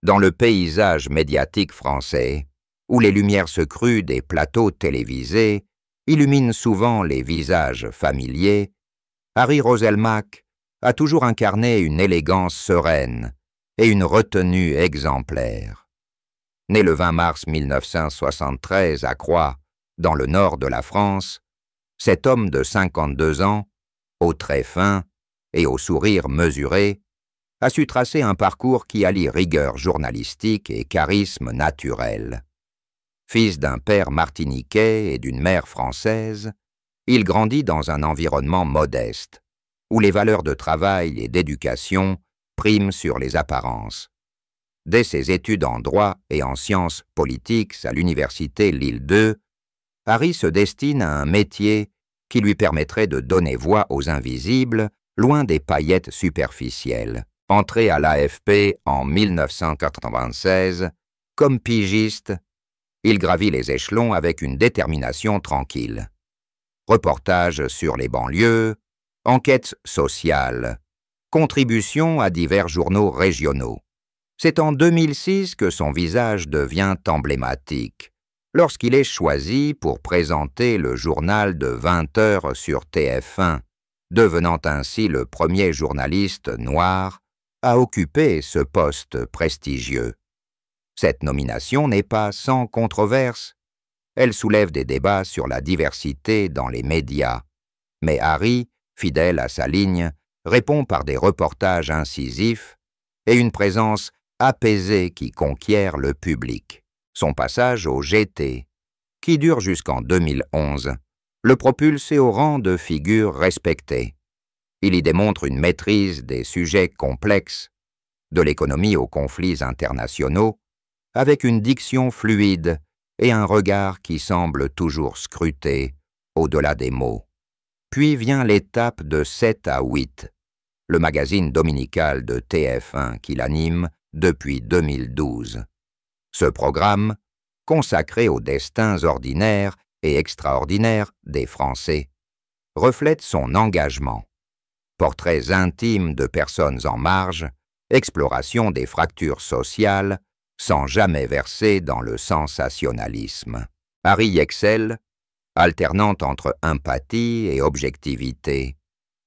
Dans le paysage médiatique français, où les lumières se crues des plateaux télévisés illuminent souvent les visages familiers, Harry Roselmack a toujours incarné une élégance sereine et une retenue exemplaire. Né le 20 mars 1973 à Croix, dans le nord de la France, cet homme de 52 ans, aux traits fins et au sourire mesuré, a su tracer un parcours qui allie rigueur journalistique et charisme naturel. Fils d'un père martiniquais et d'une mère française, il grandit dans un environnement modeste, où les valeurs de travail et d'éducation priment sur les apparences. Dès ses études en droit et en sciences politiques à l'université Lille 2, Harry se destine à un métier qui lui permettrait de donner voix aux invisibles, loin des paillettes superficielles. Entré à l'AFP en 1996, comme pigiste, il gravit les échelons avec une détermination tranquille. Reportages sur les banlieues, enquêtes sociales, contributions à divers journaux régionaux. C'est en 2006 que son visage devient emblématique, lorsqu'il est choisi pour présenter le journal de 20 heures sur TF1, devenant ainsi le premier journaliste noir à occuper ce poste prestigieux. Cette nomination n'est pas sans controverse. Elle soulève des débats sur la diversité dans les médias. Mais Harry, fidèle à sa ligne, répond par des reportages incisifs et une présence apaisée qui conquiert le public. Son passage au GT, qui dure jusqu'en 2011, le propulse au rang de figure respectée. Il y démontre une maîtrise des sujets complexes, de l'économie aux conflits internationaux, avec une diction fluide et un regard qui semble toujours scruter au-delà des mots. Puis vient l'étape de 7 à 8, le magazine dominical de TF1 qu'il anime depuis 2012. Ce programme, consacré aux destins ordinaires et extraordinaires des Français, reflète son engagement. Portraits intimes de personnes en marge, exploration des fractures sociales, sans jamais verser dans le sensationnalisme. Harry excelle, alternant entre empathie et objectivité,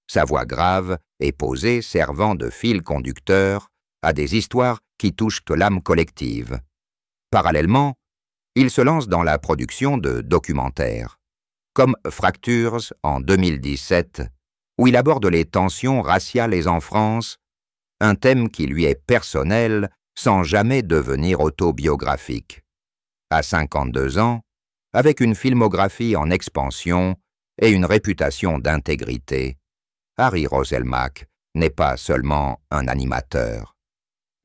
sa voix grave et posée servant de fil conducteur à des histoires qui touchent l'âme collective. Parallèlement, il se lance dans la production de documentaires, comme Fractures en 2017, où il aborde les tensions raciales en France, un thème qui lui est personnel sans jamais devenir autobiographique. À 52 ans, avec une filmographie en expansion et une réputation d'intégrité, Harry Roselmack n'est pas seulement un animateur.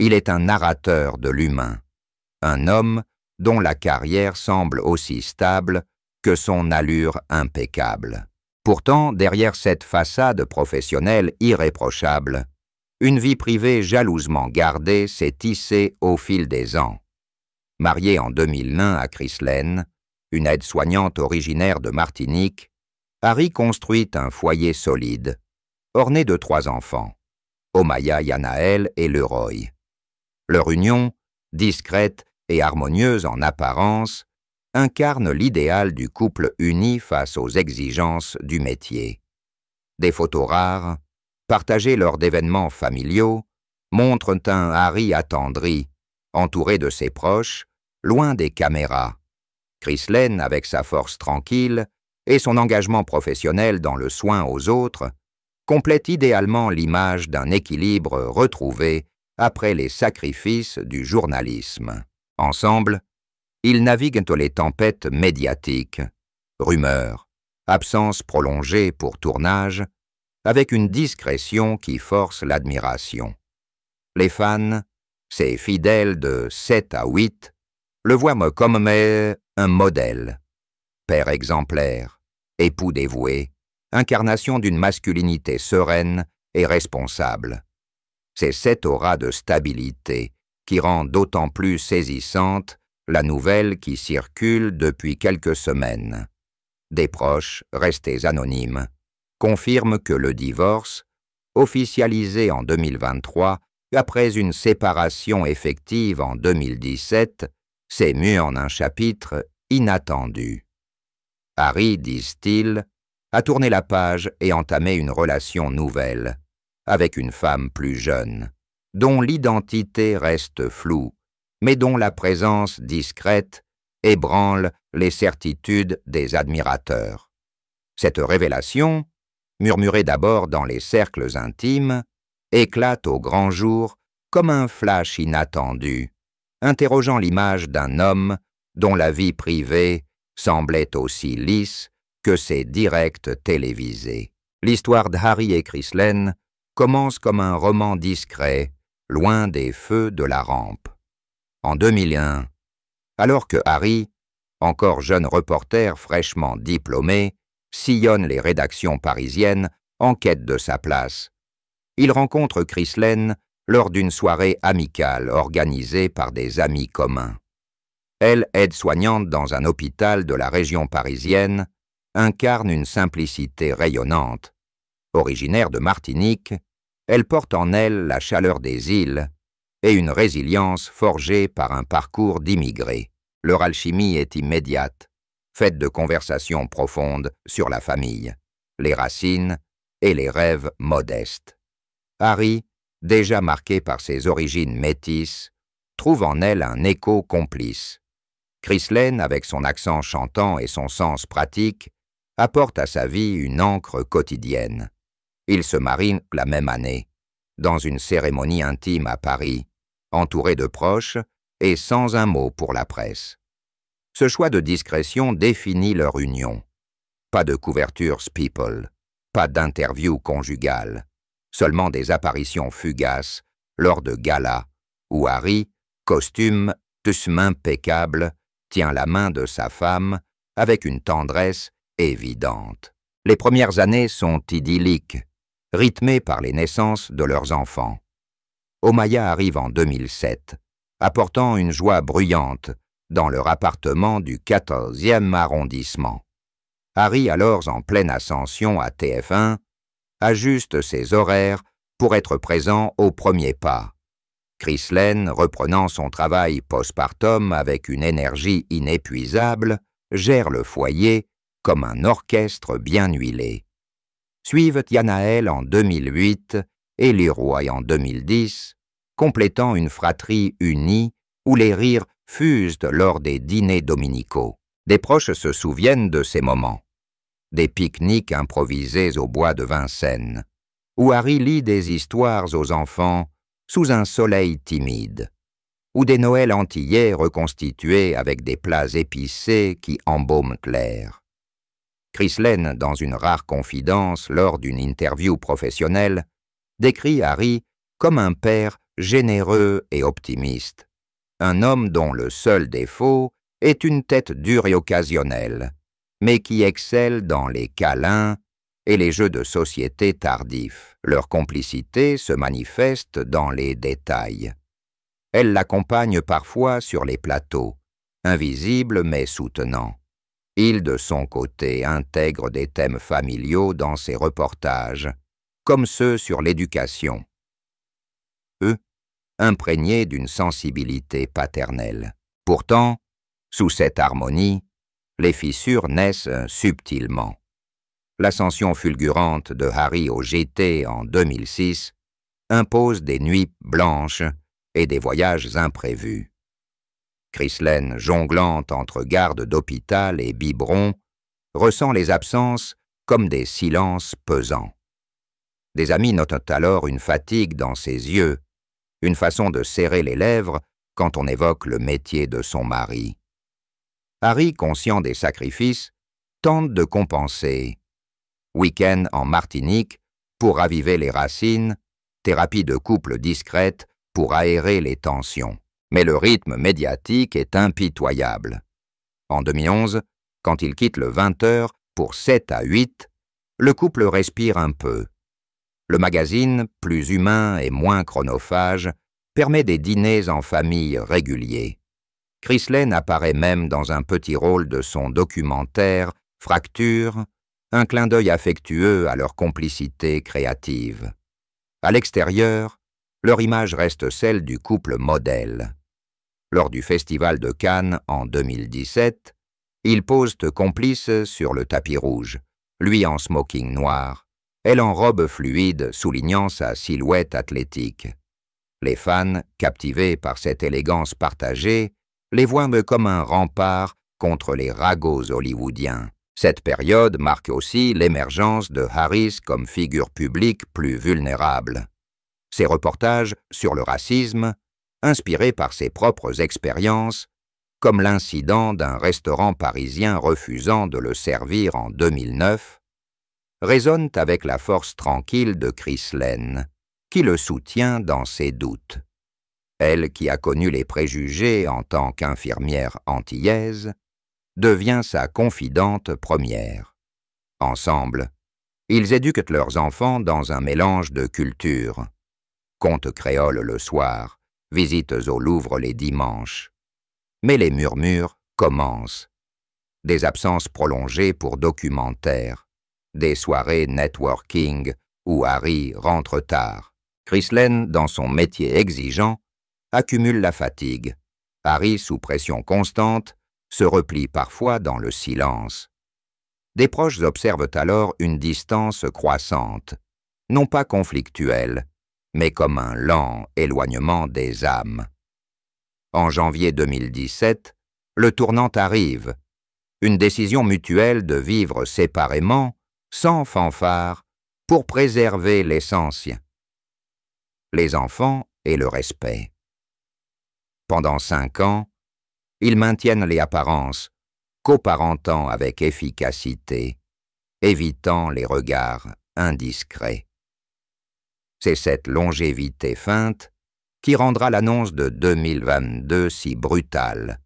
Il est un narrateur de l'humain, un homme dont la carrière semble aussi stable que son allure impeccable. Pourtant, derrière cette façade professionnelle irréprochable, une vie privée jalousement gardée s'est tissée au fil des ans. Marié en 2001 à Chrislène, une aide-soignante originaire de Martinique, Harry construit un foyer solide, orné de 3 enfants, Omaya, Yanaël et Leroy. Leur union, discrète et harmonieuse en apparence, incarne l'idéal du couple uni face aux exigences du métier. Des photos rares, partagées lors d'événements familiaux, montrent un Harry attendri, entouré de ses proches, loin des caméras. Chrislène, avec sa force tranquille et son engagement professionnel dans le soin aux autres, complète idéalement l'image d'un équilibre retrouvé après les sacrifices du journalisme. Ensemble, ils naviguent entre les tempêtes médiatiques, rumeurs, absences prolongées pour tournage, avec une discrétion qui force l'admiration. Les fans, ces fidèles de 7 à 8, le voient comme un modèle, père exemplaire, époux dévoué, incarnation d'une masculinité sereine et responsable. C'est cette aura de stabilité qui rend d'autant plus saisissante la nouvelle qui circule depuis quelques semaines. Des proches, restés anonymes, confirment que le divorce, officialisé en 2023 après une séparation effective en 2017, s'est mue en un chapitre inattendu. Harry, disent-ils, a tourné la page et entamé une relation nouvelle, avec une femme plus jeune, dont l'identité reste floue, mais dont la présence discrète ébranle les certitudes des admirateurs. Cette révélation, murmurée d'abord dans les cercles intimes, éclate au grand jour comme un flash inattendu, interrogeant l'image d'un homme dont la vie privée semblait aussi lisse que ses directs télévisés. L'histoire d'Harry et Chryslaine commence comme un roman discret, loin des feux de la rampe. En 2001, alors que Harry, encore jeune reporter fraîchement diplômé, sillonne les rédactions parisiennes en quête de sa place, il rencontre Chryslaine lors d'une soirée amicale organisée par des amis communs. Elle, aide-soignante dans un hôpital de la région parisienne, incarne une simplicité rayonnante. Originaire de Martinique, elle porte en elle la chaleur des îles et une résilience forgée par un parcours d'immigrés. Leur alchimie est immédiate, faite de conversations profondes sur la famille, les racines et les rêves modestes. Harry, déjà marqué par ses origines métisses, trouve en elle un écho complice. Chryslaine, avec son accent chantant et son sens pratique, apporte à sa vie une encre quotidienne. Ils se marient la même année, dans une cérémonie intime à Paris, entourés de proches et sans un mot pour la presse. Ce choix de discrétion définit leur union. Pas de couverture people, pas d'interview conjugale, seulement des apparitions fugaces lors de galas où Harry, costume impeccable, tient la main de sa femme avec une tendresse évidente. Les premières années sont idylliques, rythmées par les naissances de leurs enfants. Omaya arrive en 2007, apportant une joie bruyante dans leur appartement du 14e arrondissement. Harry, alors en pleine ascension à TF1, ajuste ses horaires pour être présent au premier pas. Chryslaine, reprenant son travail postpartum avec une énergie inépuisable, gère le foyer comme un orchestre bien huilé. Suivent Yanaël en 2008 et Leroy en 2010, complétant une fratrie unie où les rires fusent lors des dîners dominicaux. Des proches se souviennent de ces moments. Des pique-niques improvisés au bois de Vincennes, où Harry lit des histoires aux enfants sous un soleil timide, ou des Noëls antillais reconstitués avec des plats épicés qui embaument l'air. Chryslaine, dans une rare confidence lors d'une interview professionnelle, décrit Harry comme un père généreux et optimiste, un homme dont le seul défaut est une tête dure et occasionnelle, mais qui excelle dans les câlins et les jeux de société tardifs. Leur complicité se manifeste dans les détails. Elle l'accompagne parfois sur les plateaux, invisible mais soutenant. Il, de son côté, intègre des thèmes familiaux dans ses reportages, comme ceux sur l'éducation. Eux, imprégnés d'une sensibilité paternelle. Pourtant, sous cette harmonie, les fissures naissent subtilement. L'ascension fulgurante de Harry au GT en 2006 impose des nuits blanches et des voyages imprévus. Chryslaine, jonglante entre garde d'hôpital et biberon, ressent les absences comme des silences pesants. Des amis notent alors une fatigue dans ses yeux, une façon de serrer les lèvres quand on évoque le métier de son mari. Harry, conscient des sacrifices, tente de compenser. Week-end en Martinique pour raviver les racines, thérapie de couple discrète pour aérer les tensions. Mais le rythme médiatique est impitoyable. En 2011, quand il quitte le 20h pour 7 à 8, le couple respire un peu. Le magazine, plus humain et moins chronophage, permet des dîners en famille réguliers. Chryslaine apparaît même dans un petit rôle de son documentaire « Fracture », un clin d'œil affectueux à leur complicité créative. À l'extérieur, leur image reste celle du couple modèle. Lors du Festival de Cannes en 2017, ils posent complices sur le tapis rouge, lui en smoking noir, elle en robe fluide soulignant sa silhouette athlétique. Les fans, captivés par cette élégance partagée, les voient comme un rempart contre les ragots hollywoodiens. Cette période marque aussi l'émergence de Harris comme figure publique plus vulnérable. Ses reportages sur le racisme, inspirés par ses propres expériences, comme l'incident d'un restaurant parisien refusant de le servir en 2009, résonnent avec la force tranquille de Chris Lane, qui le soutient dans ses doutes. Elle, qui a connu les préjugés en tant qu'infirmière antillaise, devient sa confidente première. Ensemble, ils éduquent leurs enfants dans un mélange de cultures. Contes créoles le soir, visites au Louvre les dimanches. Mais les murmures commencent. Des absences prolongées pour documentaires, des soirées networking où Harry rentre tard. Chris Lane, dans son métier exigeant, accumule la fatigue. Harry, sous pression constante, se replie parfois dans le silence. Des proches observent alors une distance croissante, non pas conflictuelle, mais comme un lent éloignement des âmes. En janvier 2017, le tournant arrive, une décision mutuelle de vivre séparément, sans fanfare, pour préserver l'essentiel. Les enfants et le respect. Pendant 5 ans, ils maintiennent les apparences, coparentant avec efficacité, évitant les regards indiscrets. C'est cette longévité feinte qui rendra l'annonce de 2022 si brutale,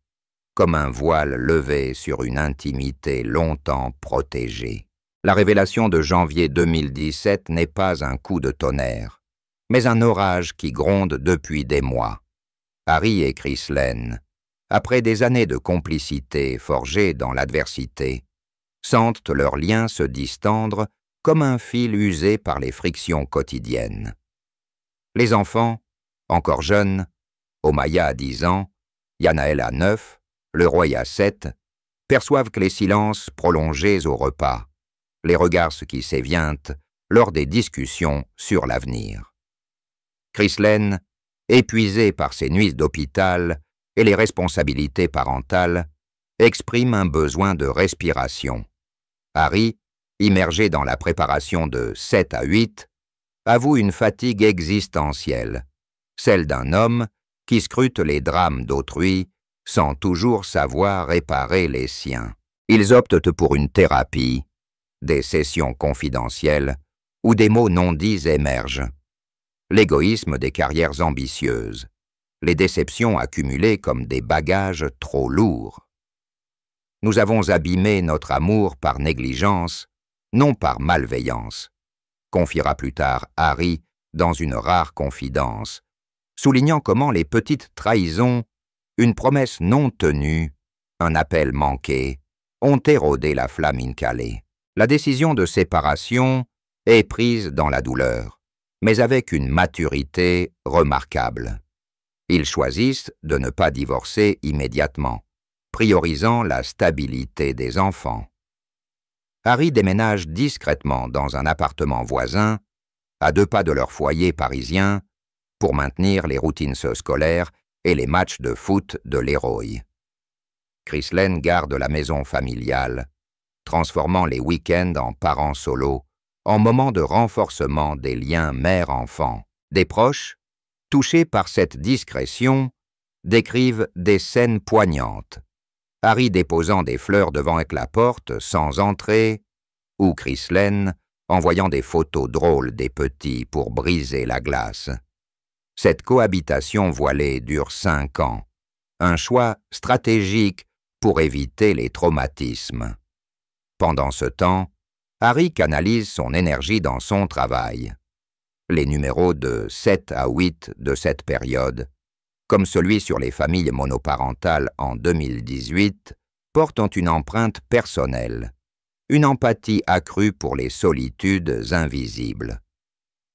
comme un voile levé sur une intimité longtemps protégée. La révélation de janvier 2017 n'est pas un coup de tonnerre, mais un orage qui gronde depuis des mois. Harry et Chris Lane, après des années de complicité forgée dans l'adversité, sentent leur lien se distendre comme un fil usé par les frictions quotidiennes. Les enfants, encore jeunes, Omaya a 10 ans, Yanaël a 9, Leroy a 7, perçoivent que les silences prolongés au repas, les regards qui s'évientent lors des discussions sur l'avenir. Chris Lane, épuisé par ses nuits d'hôpital et les responsabilités parentales, exprime un besoin de respiration. Harry, immergé dans la préparation de 7 à 8, avoue une fatigue existentielle, celle d'un homme qui scrute les drames d'autrui sans toujours savoir réparer les siens. Ils optent pour une thérapie, des sessions confidentielles où des mots non dits émergent. L'égoïsme des carrières ambitieuses, les déceptions accumulées comme des bagages trop lourds. Nous avons abîmé notre amour par négligence, non par malveillance, confiera plus tard Harry dans une rare confidence, soulignant comment les petites trahisons, une promesse non tenue, un appel manqué, ont érodé la flamme incalée. La décision de séparation est prise dans la douleur, mais avec une maturité remarquable. Ils choisissent de ne pas divorcer immédiatement, priorisant la stabilité des enfants. Harry déménage discrètement dans un appartement voisin, à 2 pas de leur foyer parisien, pour maintenir les routines scolaires et les matchs de foot de Leroy. Chris Lane garde la maison familiale, transformant les week-ends en parents solos, en moments de renforcement des liens mère-enfant. Des proches, touchés par cette discrétion, décrivent des scènes poignantes. Harry déposant des fleurs devant la porte sans entrer, ou Chris Lane envoyant des photos drôles des petits pour briser la glace. Cette cohabitation voilée dure 5 ans, un choix stratégique pour éviter les traumatismes. Pendant ce temps, Harry canalise son énergie dans son travail. Les numéros de 7 à 8 de cette période, comme celui sur les familles monoparentales en 2018, portent une empreinte personnelle, une empathie accrue pour les solitudes invisibles.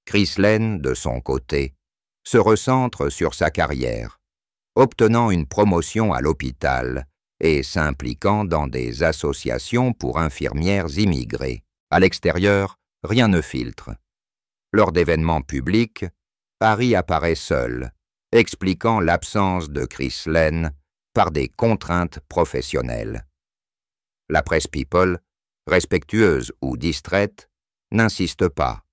Chris Lane, de son côté, se recentre sur sa carrière, obtenant une promotion à l'hôpital et s'impliquant dans des associations pour infirmières immigrées. À l'extérieur, rien ne filtre. Lors d'événements publics, Harry apparaît seul, expliquant l'absence de Chris Lane par des contraintes professionnelles. La presse People, respectueuse ou distraite, n'insiste pas.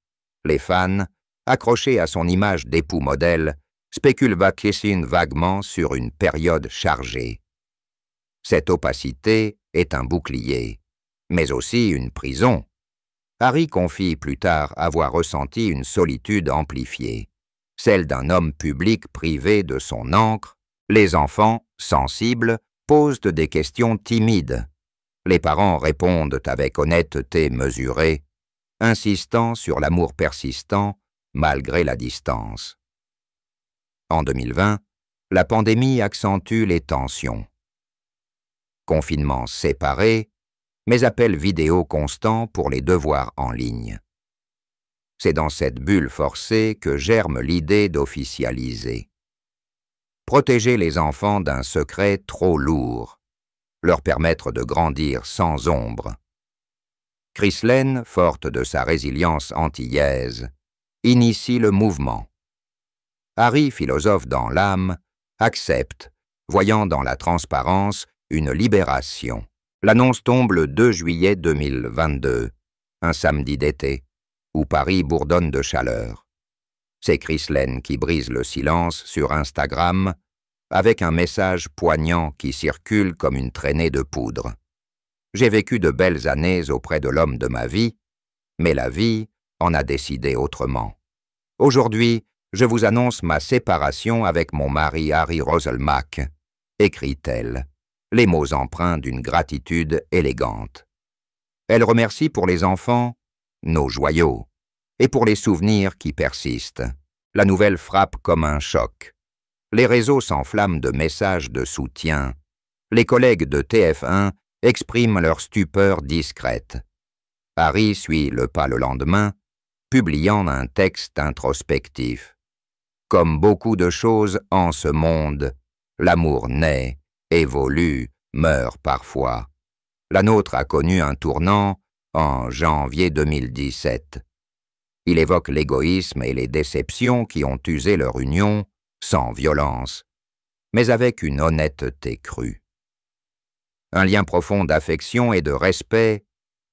Les fans, accrochés à son image d'époux modèle, spéculent vaguement sur une période chargée. Cette opacité est un bouclier, mais aussi une prison. Harry confie plus tard avoir ressenti une solitude amplifiée, celle d'un homme public privé de son ancre. Les enfants, sensibles, posent des questions timides. Les parents répondent avec honnêteté mesurée, insistant sur l'amour persistant malgré la distance. En 2020, la pandémie accentue les tensions. Confinement séparé, mais appels vidéo constants pour les devoirs en ligne. C'est dans cette bulle forcée que germe l'idée d'officialiser. Protéger les enfants d'un secret trop lourd, leur permettre de grandir sans ombre. Chris Lane, forte de sa résilience antillaise, initie le mouvement. Harry, philosophe dans l'âme, accepte, voyant dans la transparence une libération. L'annonce tombe le 2 juillet 2022, un samedi d'été, où Paris bourdonne de chaleur. C'est Chris Lane qui brise le silence sur Instagram avec un message poignant qui circule comme une traînée de poudre. J'ai vécu de belles années auprès de l'homme de ma vie, mais la vie en a décidé autrement. Aujourd'hui, je vous annonce ma séparation avec mon mari Harry Roselmack, écrit-elle, les mots empreints d'une gratitude élégante. Elle remercie pour les enfants, nos joyaux, et pour les souvenirs qui persistent. La nouvelle frappe comme un choc. Les réseaux s'enflamment de messages de soutien. Les collègues de TF1 expriment leur stupeur discrète. Harry suit le pas le lendemain, publiant un texte introspectif. Comme beaucoup de choses en ce monde, l'amour naît, évolue, meurt parfois. La nôtre a connu un tournant en janvier 2017. Il évoque l'égoïsme et les déceptions qui ont usé leur union sans violence, mais avec une honnêteté crue. Un lien profond d'affection et de respect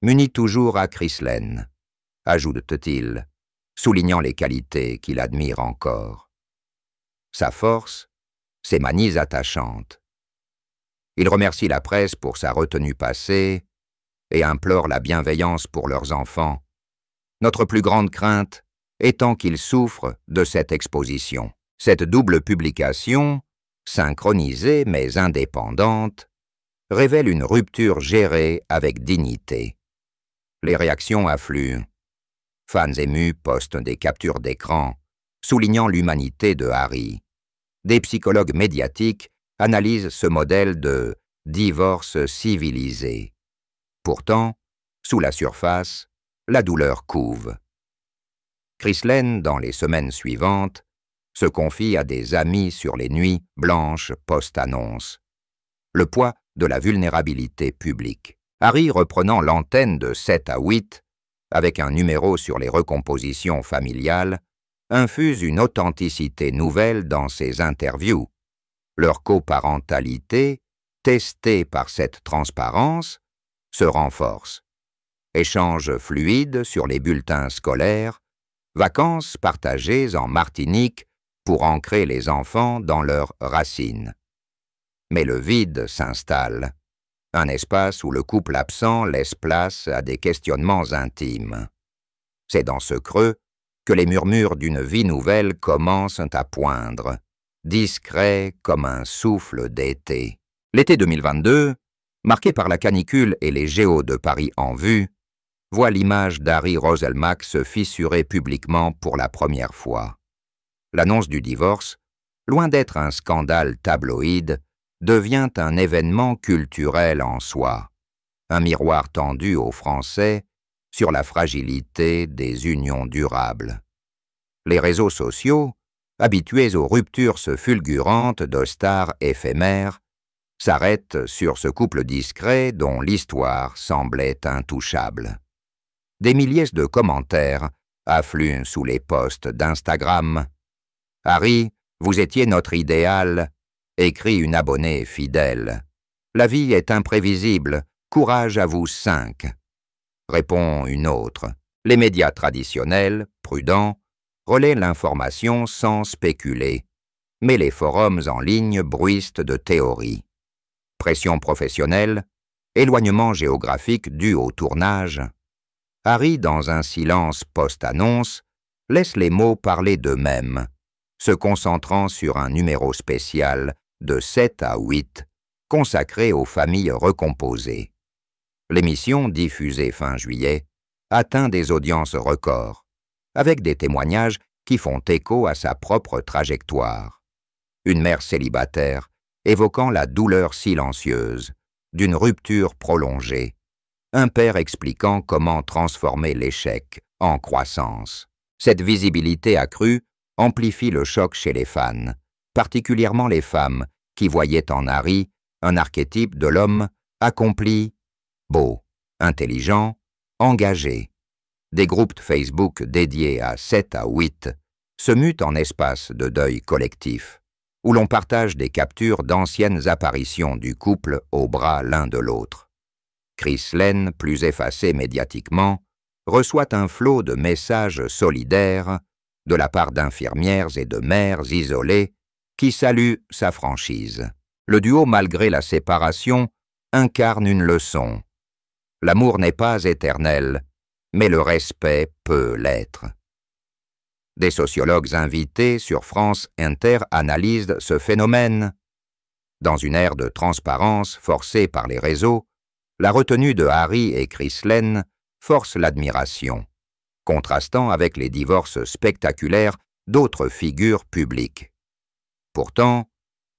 m'unit toujours à Chris Lane, ajoute-t-il, soulignant les qualités qu'il admire encore. Sa force, ses manies attachantes. Il remercie la presse pour sa retenue passée et implore la bienveillance pour leurs enfants, notre plus grande crainte étant qu'ils souffrent de cette exposition. Cette double publication, synchronisée mais indépendante, révèle une rupture gérée avec dignité. Les réactions affluent. Fans émus postent des captures d'écran, soulignant l'humanité de Harry. Des psychologues médiatiques analysent ce modèle de divorce civilisé. Pourtant, sous la surface, la douleur couve. Chris Lane, dans les semaines suivantes, se confie à des amis sur les nuits blanches post-annonce. Le poids de la vulnérabilité publique. Harry, reprenant l'antenne de 7 à 8, avec un numéro sur les recompositions familiales, infuse une authenticité nouvelle dans ses interviews. Leur coparentalité, testée par cette transparence, se renforce. Échanges fluides sur les bulletins scolaires, vacances partagées en Martinique pour ancrer les enfants dans leurs racines. Mais le vide s'installe, un espace où le couple absent laisse place à des questionnements intimes. C'est dans ce creux que les murmures d'une vie nouvelle commencent à poindre, discrets comme un souffle d'été. L'été 2022, marqué par la canicule et les géos de Paris en vue, voit l'image d'Harry Roselmack se fissurer publiquement pour la première fois. L'annonce du divorce, loin d'être un scandale tabloïd, devient un événement culturel en soi, un miroir tendu aux Français sur la fragilité des unions durables. Les réseaux sociaux, habitués aux ruptures fulgurantes de stars éphémères, s'arrêtent sur ce couple discret dont l'histoire semblait intouchable. Des milliers de commentaires affluent sous les posts d'Instagram. « Harry, vous étiez notre idéal », écrit une abonnée fidèle. « La vie est imprévisible, courage à vous 5 », répond une autre. Les médias traditionnels, prudents, relaient l'information sans spéculer, mais les forums en ligne bruissent de théories. Pression professionnelle, éloignement géographique dû au tournage. Harry, dans un silence post-annonce, laisse les mots parler d'eux-mêmes, se concentrant sur un numéro spécial de 7 à 8, consacré aux familles recomposées. L'émission, diffusée fin juillet, atteint des audiences records, avec des témoignages qui font écho à sa propre trajectoire. Une mère célibataire évoquant la douleur silencieuse d'une rupture prolongée, un père expliquant comment transformer l'échec en croissance. Cette visibilité accrue amplifie le choc chez les fans, particulièrement les femmes qui voyaient en Harry un archétype de l'homme accompli, beau, intelligent, engagé. Des groupes Facebook dédiés à 7 à 8 se mutent en espace de deuil collectif, où l'on partage des captures d'anciennes apparitions du couple au bras l'un de l'autre. Chris Lane, plus effacé médiatiquement, reçoit un flot de messages solidaires de la part d'infirmières et de mères isolées qui saluent sa franchise. Le duo, malgré la séparation, incarne une leçon. L'amour n'est pas éternel, mais le respect peut l'être. Des sociologues invités sur France Inter analysent ce phénomène. Dans une ère de transparence forcée par les réseaux, la retenue de Harry et Chris Lane force l'admiration, contrastant avec les divorces spectaculaires d'autres figures publiques. Pourtant,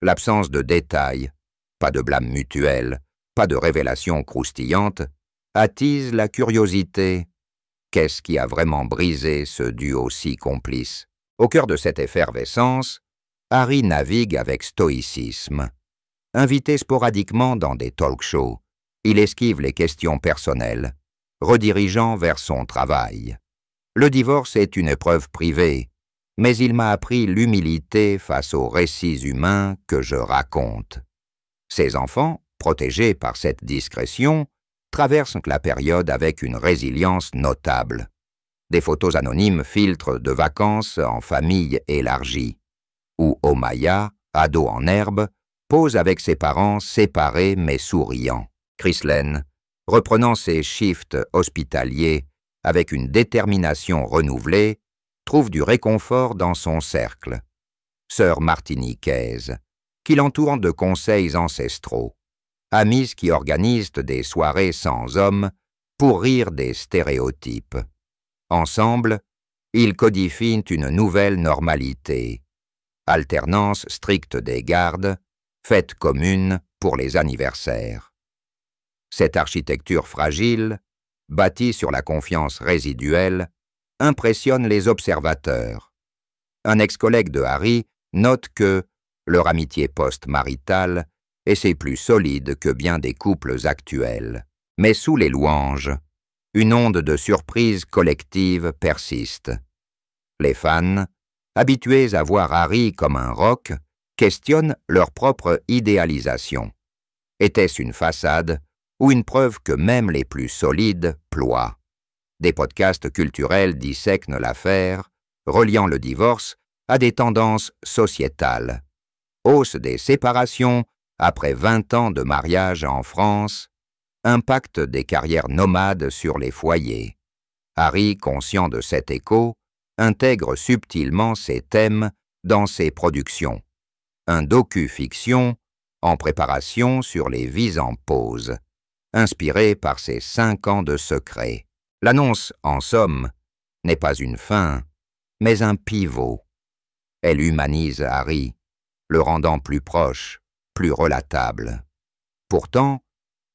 l'absence de détails, pas de blâme mutuel, pas de révélations croustillantes, attise la curiosité. Qu'est-ce qui a vraiment brisé ce duo si complice? Au cœur de cette effervescence, Harry navigue avec stoïcisme. Invité sporadiquement dans des talk-shows, il esquive les questions personnelles, redirigeant vers son travail. Le divorce est une épreuve privée, mais il m'a appris l'humilité face aux récits humains que je raconte. Ses enfants, protégés par cette discrétion, traversent la période avec une résilience notable. Des photos anonymes filtrent de vacances en famille élargie, où Omaya, ado en herbe, pose avec ses parents séparés mais souriants. Chris Lane, reprenant ses shifts hospitaliers avec une détermination renouvelée, trouve du réconfort dans son cercle. Sœur martiniquaise, qui l'entoure de conseils ancestraux. Amis qui organisent des soirées sans hommes pour rire des stéréotypes. Ensemble, ils codifient une nouvelle normalité. Alternance stricte des gardes, fête commune pour les anniversaires. Cette architecture fragile, bâtie sur la confiance résiduelle, impressionne les observateurs. Un ex-collègue de Harry note que leur amitié post-maritale est plus solide que bien des couples actuels. Mais sous les louanges, une onde de surprise collective persiste. Les fans, habitués à voir Harry comme un roc, questionnent leur propre idéalisation. Était-ce une façade ou une preuve que même les plus solides ploient? Des podcasts culturels dissèquent l'affaire, reliant le divorce à des tendances sociétales. Hausse des séparations après 20 ans de mariage en France, impact des carrières nomades sur les foyers. Harry, conscient de cet écho, intègre subtilement ces thèmes dans ses productions. Un docu-fiction en préparation sur les vies en pause, inspiré par ses 5 ans de secret. L'annonce, en somme, n'est pas une fin, mais un pivot. Elle humanise Harry, le rendant plus proche, plus relatable. Pourtant,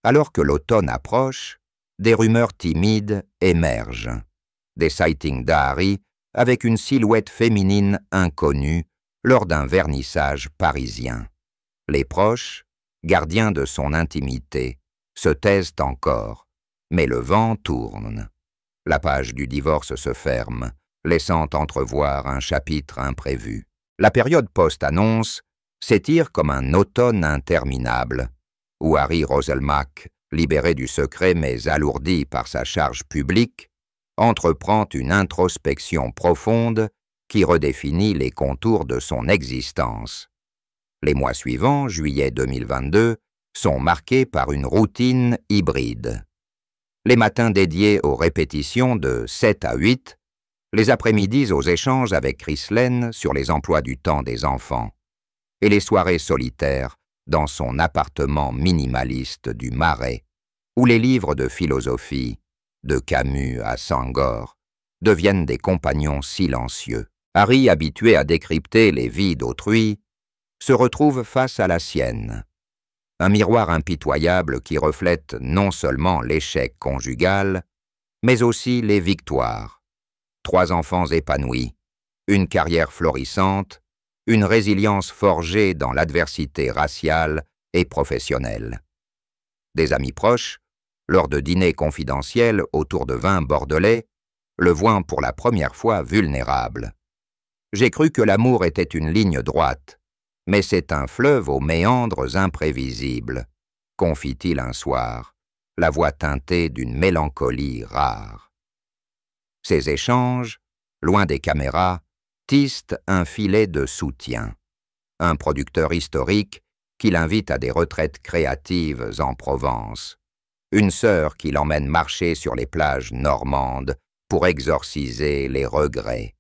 alors que l'automne approche, des rumeurs timides émergent. Des sightings d'Harry avec une silhouette féminine inconnue lors d'un vernissage parisien. Les proches, gardiens de son intimité, se taisent encore, mais le vent tourne. La page du divorce se ferme, laissant entrevoir un chapitre imprévu. La période post-annonce s'étire comme un automne interminable, où Harry Roselmack, libéré du secret mais alourdi par sa charge publique, entreprend une introspection profonde qui redéfinit les contours de son existence. Les mois suivants, juillet 2022, sont marqués par une routine hybride. Les matins dédiés aux répétitions de 7 à 8, les après-midi aux échanges avec Ghislaine sur les emplois du temps des enfants, et les soirées solitaires dans son appartement minimaliste du Marais, où les livres de philosophie, de Camus à Senghor, deviennent des compagnons silencieux. Harry, habitué à décrypter les vies d'autrui, se retrouve face à la sienne. Un miroir impitoyable qui reflète non seulement l'échec conjugal, mais aussi les victoires. 3 enfants épanouis, une carrière florissante, une résilience forgée dans l'adversité raciale et professionnelle. Des amis proches, lors de dîners confidentiels autour de vins bordelais, le voient pour la première fois vulnérable. « J'ai cru que l'amour était une ligne droite, mais c'est un fleuve aux méandres imprévisibles », confie-t-il un soir, la voix teintée d'une mélancolie rare. Ces échanges, loin des caméras, tissent un filet de soutien. Un producteur historique qui l'invite à des retraites créatives en Provence. Une sœur qui l'emmène marcher sur les plages normandes pour exorciser les regrets.